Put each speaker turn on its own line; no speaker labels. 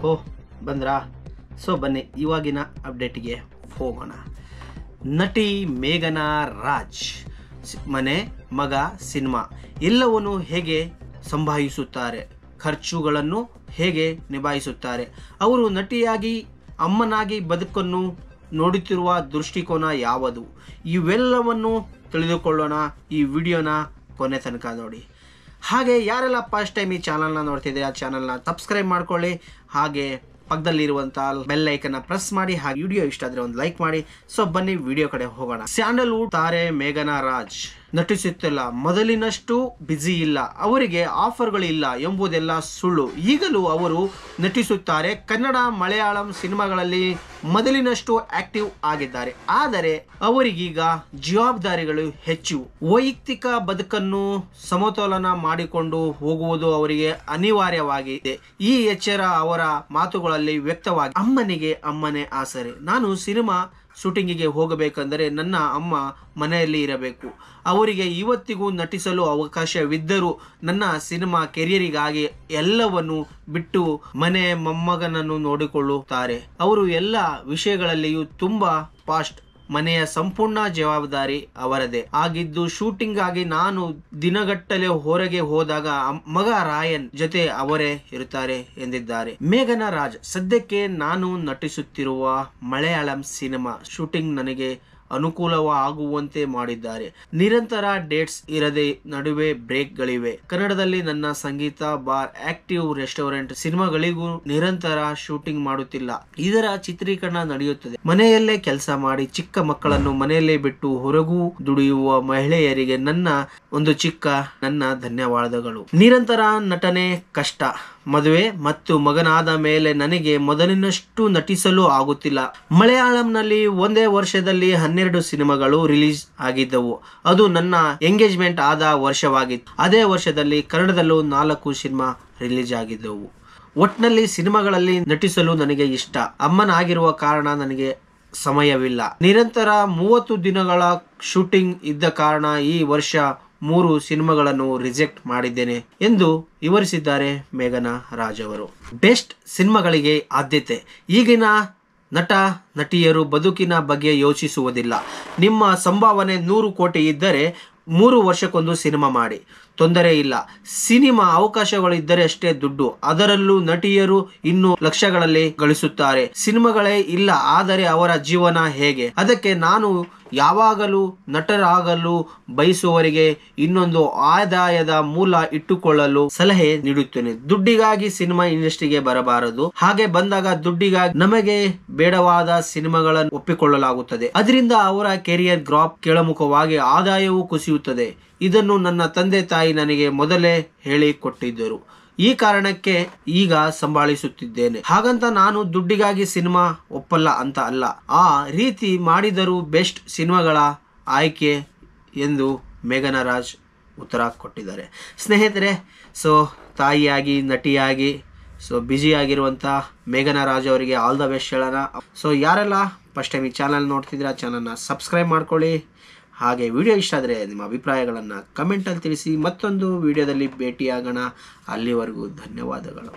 ಓಹ್ ಬಂದ್ರಾ? So ಬನ್ನಿ ಇವಾಗಿನ ಅಪ್ಡೇಟಿಗೆ ಹೋಗೋಣ. ನಟಿ ಮೇಘನಾ ರಾಜ್ ಮನೆ ಮಗ ಸಿನಿಮಾ ಎಲ್ಲವನ್ನು ಹೇಗೆ ಸಂಭಾಯಿಸುತ್ತಾರೆ, ಖರ್ಚುಗಳನ್ನು ಹೇಗೆ ನಿಭಾಯಿಸುತ್ತಾರೆ, ಅವರು ನಟಿಯಾಗಿ ಅಮ್ಮನಾಗಿ ಬದುಕನ್ನು ನೋಡುತ್ತಿರುವ ದೃಷ್ಟಿಕೋನ ಯಾವುದು, ಇವೆಲ್ಲವನ್ನು ತಿಳಿದುಕೊಳ್ಳೋಣ. ಈ ವಿಡಿಯೋನ ಕೊನೆ ತನಕ ನೋಡಿ. ಹಾಗೆ ಯಾರೆಲ್ಲ ಫಸ್ಟ್ ಟೈಮ್ ಈ ಚಾನಲ್ನ ನೋಡ್ತಿದ್ರೆ ಆ ಚಾನಲ್ನ ಸಬ್ಸ್ಕ್ರೈಬ್ ಮಾಡ್ಕೊಳ್ಳಿ. ಹಾಗೆ ಪಕ್ಕದಲ್ಲಿರುವಂಥ ಬೆಲ್ ಐಕನ್ನ ಪ್ರೆಸ್ ಮಾಡಿ. ಹಾಗೆ ವಿಡಿಯೋ ಇಷ್ಟ ಆದರೆ ಒಂದು ಲೈಕ್ ಮಾಡಿ. ಸೊ ಬನ್ನಿ ವಿಡಿಯೋ ಕಡೆ ಹೋಗೋಣ. ಸ್ಯಾಂಡಲ್ವುಡ್ ತಾರೆ ಮೇಘನಾ ರಾಜ್ ನಟಿಸುತ್ತಿಲ್ಲ, ಮೊದಲಿನಷ್ಟು ಬ್ಯುಸಿ ಇಲ್ಲ, ಅವರಿಗೆ ಆಫರ್ಗಳಿಲ್ಲ ಎಂಬುದೆಲ್ಲ ಸುಳ್ಳು. ಈಗಲೂ ಅವರು ನಟಿಸುತ್ತಾರೆ. ಕನ್ನಡ ಮಲಯಾಳಂ ಸಿನಿಮಾಗಳಲ್ಲಿ ಮೊದಲಿನಷ್ಟು ಆಕ್ಟಿವ್ ಆಗಿದ್ದಾರೆ. ಆದರೆ ಅವರಿಗೀಗ ಜವಾಬ್ದಾರಿಗಳು ಹೆಚ್ಚು. ವೈಯಕ್ತಿಕ ಬದುಕನ್ನು ಸಮತೋಲನ ಮಾಡಿಕೊಂಡು ಹೋಗುವುದು ಅವರಿಗೆ ಅನಿವಾರ್ಯವಾಗಿದೆ. ಈ ಎಚ್ಚರ ಅವರ ಮಾತುಗಳಲ್ಲಿ ವ್ಯಕ್ತವಾಗಿ. ಅಮ್ಮನಿಗೆ ಅಮ್ಮನೇ ಆಸರೆ. ನಾನು ಸಿನಿಮಾ ಶೂಟಿಂಗಿಗೆ ಹೋಗಬೇಕೆಂದರೆ ನನ್ನ ಅಮ್ಮ ಮನೆಯಲ್ಲಿ ಇರಬೇಕು. ಅವರಿಗೆ ಇವತ್ತಿಗೂ ನಟಿಸಲು ಅವಕಾಶವಿದ್ದರೂ ನನ್ನ ಸಿನಿಮಾ ಕೆರಿಯರಿಗಾಗಿ ಎಲ್ಲವನ್ನು ಬಿಟ್ಟು ಮನೆ ಮೊಮ್ಮಗನನ್ನು ನೋಡಿಕೊಳ್ಳುತ್ತಾರೆ. ಅವರು ಎಲ್ಲ ವಿಷಯಗಳಲ್ಲಿಯೂ ತುಂಬಾ ಫಾಸ್ಟ್. ಮನೆಯ ಸಂಪೂರ್ಣ ಜವಾಬ್ದಾರಿ ಅವರದೇ ಆಗಿದ್ದು, ಶೂಟಿಂಗ್ ಆಗಿ ನಾನು ದಿನಗಟ್ಟಲೆ ಹೊರಗೆ ಹೋದಾಗ ಮಗ ರಾಯನ್ ಜೊತೆ ಅವರೇ ಇರುತ್ತಾರೆ ಎಂದಿದ್ದಾರೆ. ಮೇಘನಾ ರಾಜ್ ಸದ್ಯಕ್ಕೆ ನಾನು ನಟಿಸುತ್ತಿರುವ ಮಲಯಾಳಂ ಸಿನಿಮಾ ಶೂಟಿಂಗ್ ನನಗೆ ಅನುಕೂಲವಾಗುವಂತೆ ಮಾಡಿದ್ದಾರೆ. ನಿರಂತರ ಡೇಟ್ಸ್ ಇರದೆ ನಡುವೆ ಬ್ರೇಕ್ಗಳಿವೆ. ಕನ್ನಡದಲ್ಲಿ ನನ್ನ ಸಂಗೀತ ಬಾರ್, ಆಕ್ಟಿವ್ ರೆಸ್ಟೋರೆಂಟ್ ಸಿನಿಮಾಗಳಿಗೂ ನಿರಂತರ ಶೂಟಿಂಗ್ ಮಾಡುತ್ತಿಲ್ಲ. ಇದರ ಚಿತ್ರೀಕರಣ ನಡೆಯುತ್ತದೆ. ಮನೆಯಲ್ಲೇ ಕೆಲಸ ಮಾಡಿ ಚಿಕ್ಕ ಮಕ್ಕಳನ್ನು ಮನೆಯಲ್ಲೇ ಬಿಟ್ಟು ಹೊರಗೂ ದುಡಿಯುವ ಮಹಿಳೆಯರಿಗೆ ನನ್ನ ಧನ್ಯವಾದಗಳು. ನಿರಂತರ ನಟನೆ ಕಷ್ಟ. ಮದುವೆ ಮತ್ತು ಮಗನಾದ ಮೇಲೆ ನನಗೆ ಮೊದಲಿನಷ್ಟು ನಟಿಸಲು ಆಗುತ್ತಿಲ್ಲ. ಮಲಯಾಳಂನಲ್ಲಿ ಒಂದೇ ವರ್ಷದಲ್ಲಿ 12 ಸಿನಿಮಾಗಳು ರಿಲೀಸ್ ಆಗಿದ್ದವು. ಅದು ನನ್ನ ಎಂಗೇಜ್ಮೆಂಟ್ ಆದ ವರ್ಷವಾಗಿತ್ತು. ಅದೇ ವರ್ಷದಲ್ಲಿ ಕನ್ನಡದಲ್ಲೂ 4 ಸಿನಿಮಾ ರಿಲೀಸ್ ಆಗಿದ್ದವು. ಒಟ್ನಲ್ಲಿ ಸಿನಿಮಾಗಳಲ್ಲಿ ನಟಿಸಲು ನನಗೆ ಇಷ್ಟ. ಅಮ್ಮನಾಗಿರುವ ಕಾರಣ ನನಗೆ ಸಮಯವಿಲ್ಲ. ನಿರಂತರ 30 ದಿನಗಳ ಶೂಟಿಂಗ್ ಇದ್ದ ಕಾರಣ ಈ ವರ್ಷ 3 ಸಿನಿಮಾಗಳನ್ನು ರಿಜೆಕ್ಟ್ ಮಾಡಿದ್ದೇನೆ ಎಂದು ವಿವರಿಸಿದ್ದಾರೆ ಮೇಘನಾ ರಾಜ್ ಅವರು. ಬೆಸ್ಟ್ ಸಿನಿಮಾಗಳಿಗೆ ಆದ್ಯತೆ. ಈಗಿನ ನಟ ನಟಿಯರು ಬದುಕಿನ ಬಗ್ಗೆ ಯೋಚಿಸುವುದಿಲ್ಲ. ನಿಮ್ಮ ಸಂಭಾವನೆ 100 ಕೋಟಿ ಇದ್ದರೆ 3 ವರ್ಷಕ್ಕೊಂದು ಸಿನಿಮಾ ಮಾಡಿ, ತೊಂದರೆ ಇಲ್ಲ. ಸಿನಿಮಾ ಅವಕಾಶಗಳಿದ್ದರೆ ಅಷ್ಟೇ ದುಡ್ಡು. ಅದರಲ್ಲೂ ನಟಿಯರು ಇನ್ನೂ ಲಕ್ಷಗಳಲ್ಲಿ ಗಳಿಸುತ್ತಾರೆ. ಸಿನಿಮಾಗಳೇ ಇಲ್ಲ ಆದರೆ ಅವರ ಜೀವನ ಹೇಗೆ? ಅದಕ್ಕೆ ನಾನು ಯಾವಾಗಲೂ ನಟರಾಗಲು ಬಯಸುವವರಿಗೆ ಇನ್ನೊಂದು ಆದಾಯದ ಮೂಲ ಇಟ್ಟುಕೊಳ್ಳಲು ಸಲಹೆ ನೀಡುತ್ತೇನೆ. ದುಡ್ಡಿಗಾಗಿ ಸಿನಿಮಾ ಇಂಡಸ್ಟ್ರಿಗೆ ಬರಬಾರದು. ಹಾಗೆ ಬಂದಾಗ ದುಡ್ಡಿಗಾಗಿ ನಮಗೆ ಬೇಡವಾದ ಸಿನಿಮಾಗಳನ್ನು ಒಪ್ಪಿಕೊಳ್ಳಲಾಗುತ್ತದೆ. ಅದರಿಂದ ಅವರ ಕೆರಿಯರ್ ಗ್ರಾಫ್ ಕೆಳಮುಖವಾಗಿ ಆದಾಯವೂ ಕುಸಿಯುತ್ತದೆ. ಇದನ್ನು ನನ್ನ ತಂದೆ ತಾಯಿ ನನಗೆ ಮೊದಲೇ ಹೇಳಿಕೊಟ್ಟಿದ್ದರು. ಈ ಕಾರಣಕ್ಕೆ ಈಗ ಸಂಭಾಳಿಸುತ್ತಿದ್ದೇನೆ. ಹಾಗಂತ ನಾನು ದುಡ್ಡಿಗಾಗಿ ಸಿನಿಮಾ ಒಪ್ಪಲ್ಲ ಅಂತ ಅಲ್ಲ. ಆ ರೀತಿ ಮಾಡಿದರೂ ಬೆಸ್ಟ್ ಸಿನಿಮಾಗಳ ಆಯ್ಕೆ ಎಂದು ಮೇಘನಾ ರಾಜ್ ಉತ್ತರ ಕೊಟ್ಟಿದ್ದಾರೆ. ಸ್ನೇಹಿತರೆ, ಸೊ ತಾಯಿಯಾಗಿ ನಟಿಯಾಗಿ ಬ್ಯುಸಿ ಆಗಿರುವಂಥ ಮೇಘನಾ ರಾಜ್ ಅವರಿಗೆ ಆಲ್ ದ ಬೆಸ್ಟ್ ಹೇಳೋಣ. ಸೊ ಯಾರೆಲ್ಲ ಫಸ್ಟ್ ಟೈಮ್ ಈ ಚಾನಲ್ ನೋಡ್ತಿದ್ರೆ ಆ ಚಾನಲ್ನ ಸಬ್ಸ್ಕ್ರೈಬ್ ಮಾಡ್ಕೊಳ್ಳಿ. ಹಾಗೆ ವಿಡಿಯೋ ಇಷ್ಟ ಆದರೆ ನಿಮ್ಮ ಅಭಿಪ್ರಾಯಗಳನ್ನು ಕಮೆಂಟಲ್ಲಿ ತಿಳಿಸಿ. ಮತ್ತೊಂದು ವಿಡಿಯೋದಲ್ಲಿ ಭೇಟಿಯಾಗೋಣ. ಅಲ್ಲಿವರೆಗೂ ಧನ್ಯವಾದಗಳು.